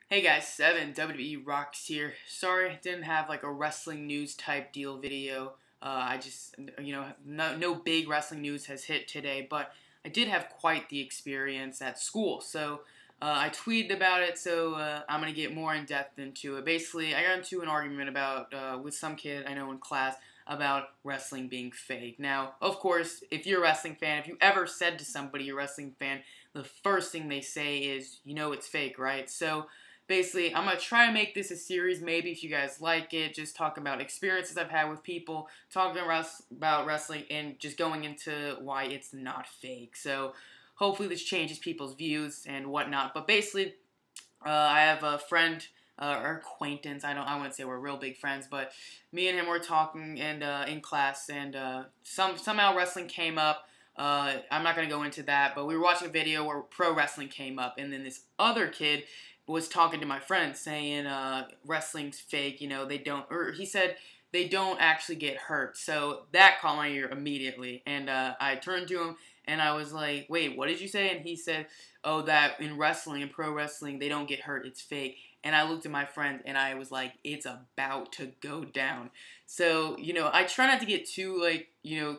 Hey guys, 7 WWE Rocks here. Sorry, I didn't have like a wrestling news type deal video. I just, no big wrestling news has hit today, but I did have quite the experience at school. So I tweeted about it, so I'm going to get more in depth into it. Basically, I got into an argument about with some kid I know in class about wrestling being fake. Now, of course, if you're a wrestling fan, if you ever said to somebody you're a wrestling fan, the first thing they say is, you know it's fake, right? So basically, I'm going to try to make this a series, maybe if you guys like it, just talking about experiences I've had with people, talking about wrestling, and just going into why it's not fake. So hopefully this changes people's views and whatnot. But basically, I have a friend or acquaintance. I wouldn't say we're real big friends, but me and him were talking and in class, and somehow wrestling came up. I'm not gonna go into that, but we were watching a video where pro wrestling came up, and then this other kid was talking to my friend saying wrestling's fake. You know, they don't, or he said they don't actually get hurt. So that caught my ear immediately, and I turned to him and I was like, wait, what did you say? And he said, oh, that in wrestling, in pro wrestling, they don't get hurt, it's fake. And I looked at my friend and I was like, it's about to go down. So, I try not to get too,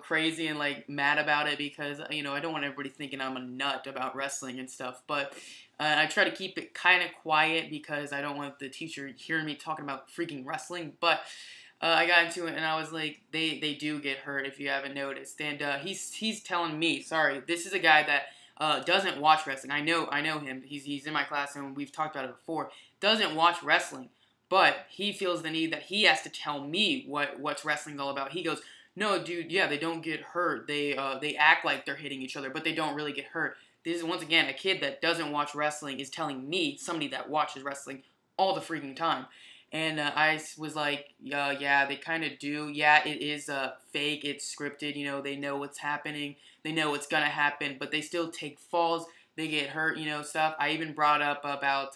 crazy and, mad about it because, I don't want everybody thinking I'm a nut about wrestling and stuff. But I try to keep it kind of quiet because I don't want the teacher hearing me talking about freaking wrestling. But I got into it and I was like, they do get hurt if you haven't noticed. And he's telling me, sorry, this is a guy that doesn't watch wrestling. I know him. He's in my class and we've talked about it before. Doesn't watch wrestling, but he feels the need that he has to tell me what's wrestling's all about. He goes, no, dude, yeah, they don't get hurt. They act like they're hitting each other, but they don't really get hurt. This is, once again, a kid that doesn't watch wrestling is telling me, somebody that watches wrestling all the freaking time. And I was like, yeah, they kind of do. Yeah, it is fake. It's scripted. They know what's happening. They know what's going to happen, but they still take falls. They get hurt, stuff. I even brought up about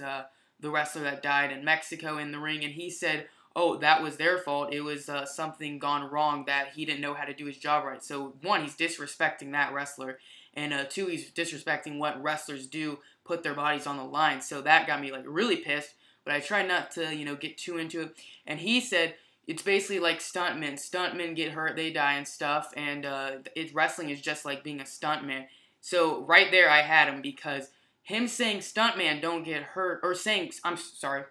the wrestler that died in Mexico in the ring, and he said, oh, that was their fault. It was something gone wrong that he didn't know how to do his job right. So, one, he's disrespecting that wrestler, and two, he's disrespecting what wrestlers do, put their bodies on the line. So that got me, really pissed. But I try not to, get too into it. And he said it's basically like stuntmen. Stuntmen get hurt, they die and stuff. And wrestling is just like being a stuntman. So right there I had him because him saying stuntman don't get hurt, or saying, I'm sorry,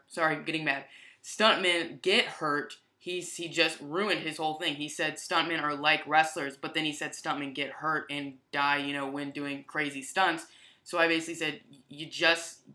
getting mad. Stuntmen get hurt. He just ruined his whole thing. He said stuntmen are like wrestlers, but then he said stuntmen get hurt and die, when doing crazy stunts. So I basically said,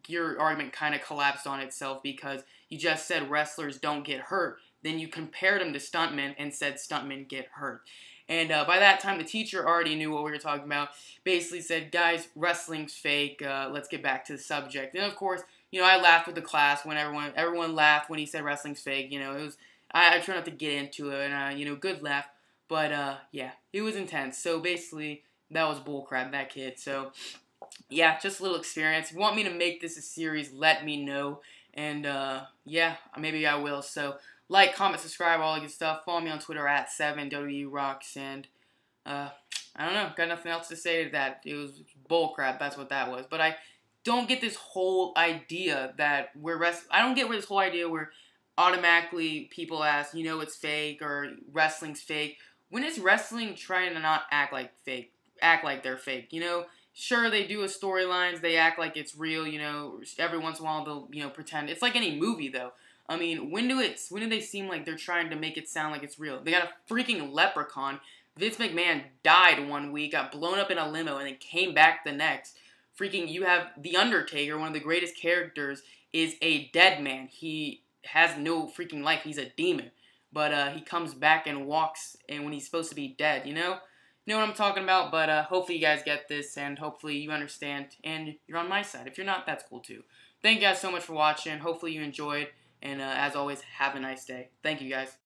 your argument kind of collapsed on itself because you just said wrestlers don't get hurt. Then you compared them to stuntmen and said stuntmen get hurt. And by that time, the teacher already knew what we were talking about. Basically said, guys, wrestling's fake. Let's get back to the subject. And of course, I laughed with the class when everyone laughed when he said wrestling's fake. It was, I try not to get into it, and good laugh. But yeah, it was intense. So basically, that was bullcrap, that kid. So yeah, just a little experience. If you want me to make this a series, let me know. And yeah, maybe I will. So like, comment, subscribe, all that good stuff. Follow me on Twitter at 7WRocks. And I don't know, got nothing else to say to that. It was bullcrap, that's what that was. But I don't get this whole idea that I don't get this whole idea where automatically people ask, it's fake or wrestling's fake. When is wrestling trying to not act like fake? Act like they're fake, Sure, they do a storylines, they act like it's real, every once in a while they'll, pretend. It's like any movie, though. I mean, when do they seem like they're trying to make it sound like it's real? They got a freaking leprechaun. Vince McMahon died one week, got blown up in a limo, and then came back the next. Freaking, you have The Undertaker, one of the greatest characters, is a dead man. He has no freaking life. He's a demon. But he comes back and walks, and when he's supposed to be dead, know what I'm talking about, but hopefully you guys get this, and hopefully you understand, and you're on my side. If you're not, that's cool too. Thank you guys so much for watching. Hopefully you enjoyed, and as always, have a nice day. Thank you guys.